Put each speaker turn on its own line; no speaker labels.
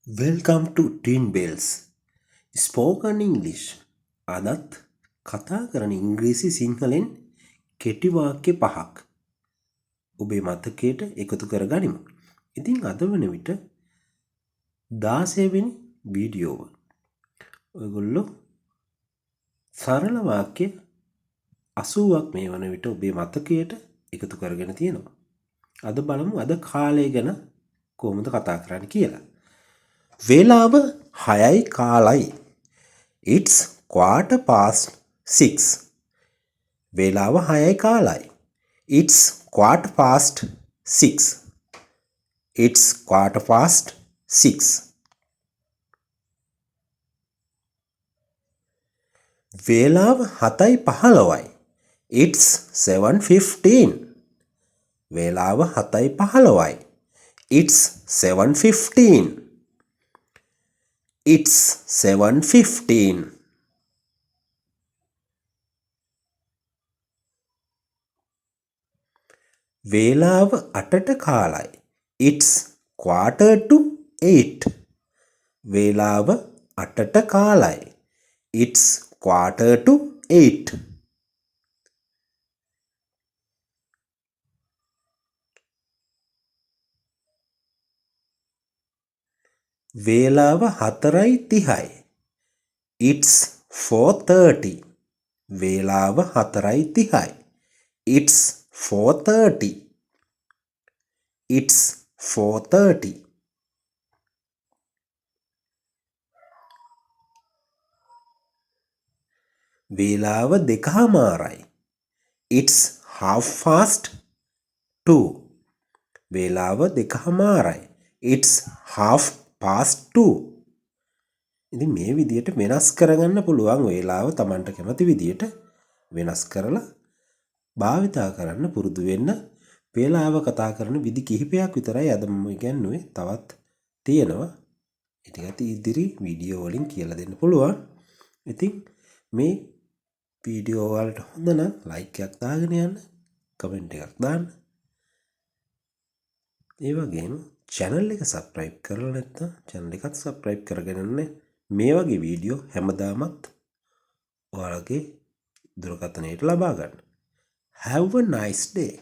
Welcome to TWINBELLS Spoken English. අදත් කතා කරන ඉංග්‍රීසි සිංහලෙන් කෙටි වාක්‍ය 5ක් ඔබේ මතකයට එකතු කර ගනිමු. ඉතින් අද වන විට 16 වෙනි වීඩියෝව. ඔයගොල්ලෝ සරල වාක්‍ය 80ක් මේ වන විට ඔබේ මතකයට එකතු කරගෙන තියෙනවා. අද බලමු අද කාලය ගැන කොහොමද කතා කරන්න කියලා. වේලාව 6යි කාලයි. It's 6:15. වේලාව 6යි කාලයි. It's 6:15. It's 6:15. වේලාව 7:15යි. It's 7:15. වේලාව 7:15යි. It's 7:15. It's 7:15. වේලාව 8ට කාලයි. It's 7:45. වේලාව 8ට කාලයි. It's 7:45. වේලාව 4:30යි. It's 4:30. වේලාව 4:30යි. It's 4:30. It's 4:30. වේලාව 2:00යි. It's 2:30. වේලාව 2:00යි. It's 2:30. ඉතින් මේ විදියට වෙනස් කරගන්න පුළුවන් වේලාව Tamanට කැමති විදියට වෙනස් කරලා භාවිතා කරන්න පුරුදු වෙන්න. වේලාව කතා කරන විදි කිහිපයක් විතරයි අද මම ඉගැන්නුවේ. තවත් තියෙනවා. ඊට ඉදිරි වීඩියෝ වලින් කියලා දෙන්න පුළුවන්. ඉතින් මේ වීඩියෝ වලට හොඳ නම් ලයික් එකක් දාගෙන යන්න, කමෙන්ට් එකක් දාන්න. ඒ වගේම channel එක subscribe කරලා නැත්නම් channel එකත් subscribe කරගෙන ඉන්න. මේ වගේ වීඩියෝ හැමදාමත් ඔයාලගේ දුරකථනයට ලබා ගන්න. Have a nice day.